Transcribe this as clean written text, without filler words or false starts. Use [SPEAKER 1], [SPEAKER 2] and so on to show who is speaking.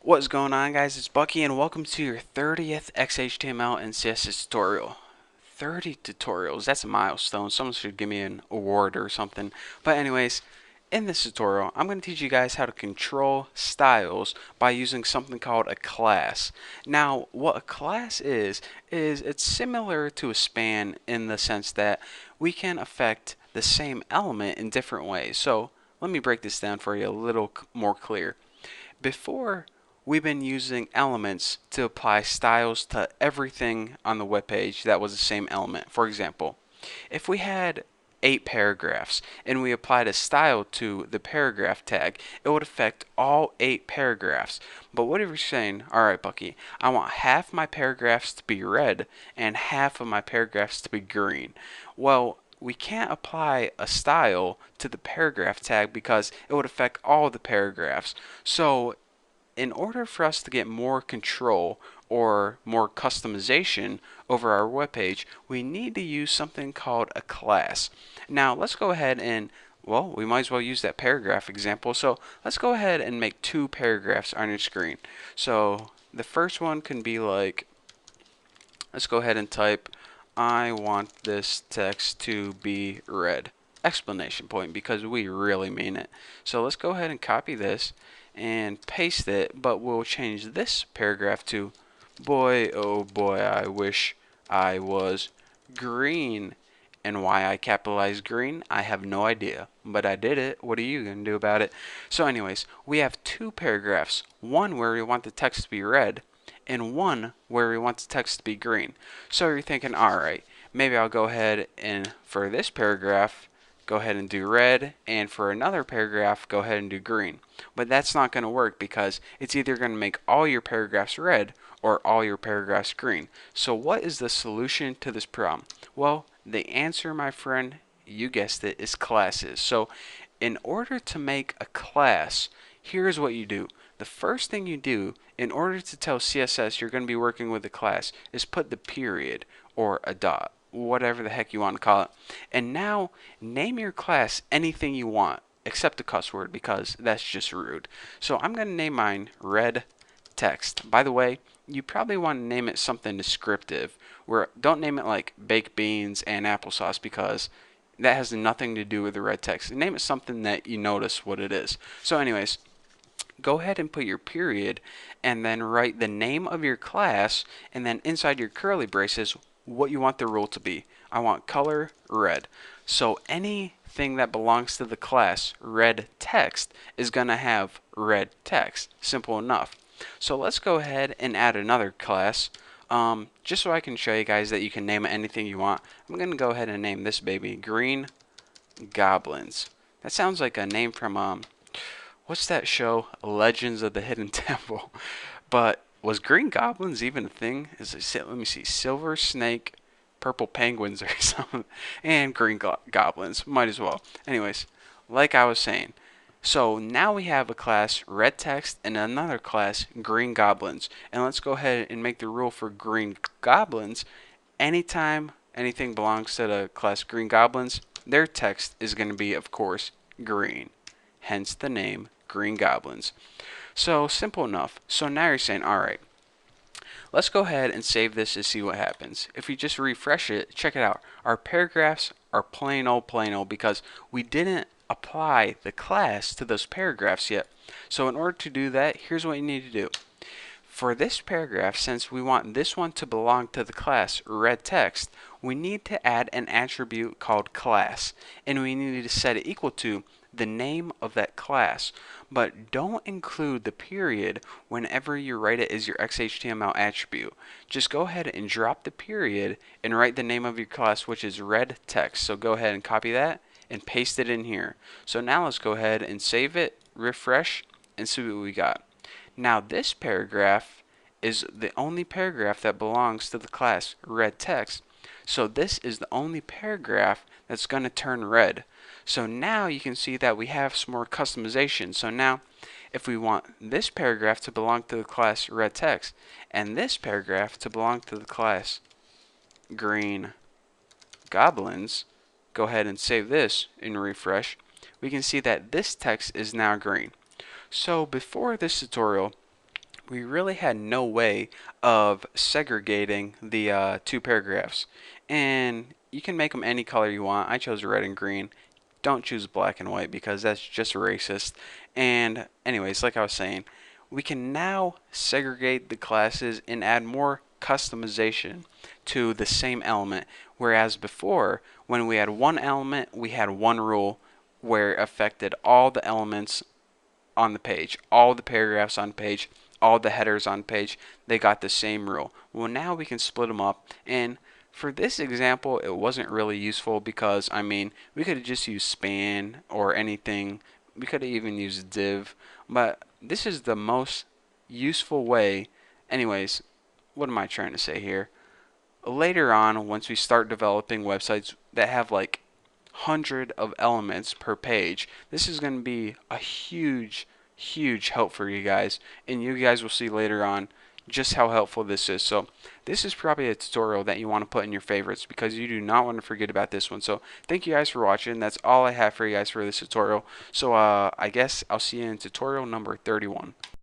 [SPEAKER 1] What's going on, guys? It's Bucky and welcome to your 30th XHTML and CSS tutorial. 30 tutorials, that's a milestone. Someone should give me an award or something. But anyways, in this tutorial, I'm going to teach you guys how to control styles by using something called a class. Now, what a class is it's similar to a span in the sense that we can affect the same element in different ways. So, let me break this down for you a little more clear. Before, we've been using elements to apply styles to everything on the web page that was the same element. For example, if we had 8 paragraphs and we applied a style to the paragraph tag, it would affect all 8 paragraphs. But what if you're saying, alright Bucky, I want half my paragraphs to be red and half of my paragraphs to be green. Well, we can't apply a style to the paragraph tag because it would affect all the paragraphs. So in order for us to get more control or more customization over our web page, we need to use something called a class. Now let's go ahead and, well, we might as well use that paragraph example. So let's go ahead and make 2 paragraphs on your screen. So the first one can be like, let's go ahead and type, I want this text to be red! Explanation point, because we really mean it. So let's go ahead and copy this and paste it, but we'll change this paragraph to, boy oh boy, I wish I was green. And why I capitalized green, I have no idea, but I did it. What are you going to do about it? So anyways, we have 2 paragraphs, one where we want the text to be red and one where we want the text to be green. So you're thinking, alright, maybe I'll go ahead and for this paragraph go ahead and do red, and for another paragraph go ahead and do green. But that's not going to work because it's either going to make all your paragraphs red or all your paragraphs green. So what is the solution to this problem? Well, the answer, my friend, you guessed it, is classes. So in order to make a class, here's what you do. The first thing you do in order to tell CSS you're going to be working with a class is put the period or a dot, whatever the heck you want to call it. And now name your class anything you want except a cuss word because that's just rude. So I'm going to name mine red text. By the way, you probably want to name it something descriptive. Where don't name it like baked beans and applesauce because that has nothing to do with the red text. Name it something that you notice what it is. So anyways, go ahead and put your period and then write the name of your class and then inside your curly braces what you want the rule to be. I want color red. So anything that belongs to the class red text is going to have red text. Simple enough. So let's go ahead and add another class. Just so I can show you guys that you can name it anything you want. I'm going to go ahead and name this baby Green Goblins. That sounds like a name from what's that show? Legends of the Hidden Temple. But was Green Goblins even a thing? Let me see. Silver Snake, Purple Penguins or something. And Green Goblins. Might as well. Anyways, like I was saying. So now we have a class red text and another class green goblins. And let's go ahead and make the rule for green goblins. Anytime anything belongs to the class green goblins, their text is going to be, of course, green. Hence the name green goblins. So simple enough. So now you're saying, alright, let's go ahead and save this to see what happens. If we just refresh it, check it out. Our paragraphs are plain old because we didn't apply the class to those paragraphs yet. So in order to do that, here's what you need to do. For this paragraph, since we want this one to belong to the class red text, we need to add an attribute called class, and we need to set it equal to the name of that class. But don't include the period whenever you write it as your XHTML attribute. Just go ahead and drop the period and write the name of your class, which is red text. So go ahead and copy that and paste it in here. So now let's go ahead and save it, refresh, and see what we got. Now this paragraph is the only paragraph that belongs to the class red text. So this is the only paragraph that's going to turn red. So now you can see that we have some more customization. So now if we want this paragraph to belong to the class red text and this paragraph to belong to the class green goblins, go ahead and save this and refresh. We can see that this text is now green. So before this tutorial, we really had no way of segregating the two paragraphs. And you can make them any color you want. I chose red and green. Don't choose black and white because that's just racist. And anyways, like I was saying, we can now segregate the classes and add more customization to the same element. Whereas before, when we had one element, we had one rule where it affected all the elements on the page, all the paragraphs on page, all the headers on page, they got the same rule. Well, now we can split them up, and for this example, it wasn't really useful because, I mean, we could have just used span or anything. We could have even used div, but this is the most useful way. Anyways, what am I trying to say here? Later on, once we start developing websites that have like 100 of elements per page, this is going to be a huge help for you guys, and you guys will see later on just how helpful this is. So this is probably a tutorial that you want to put in your favorites because you do not want to forget about this one. So thank you guys for watching. That's all I have for you guys for this tutorial. So I guess I'll see you in tutorial number 31.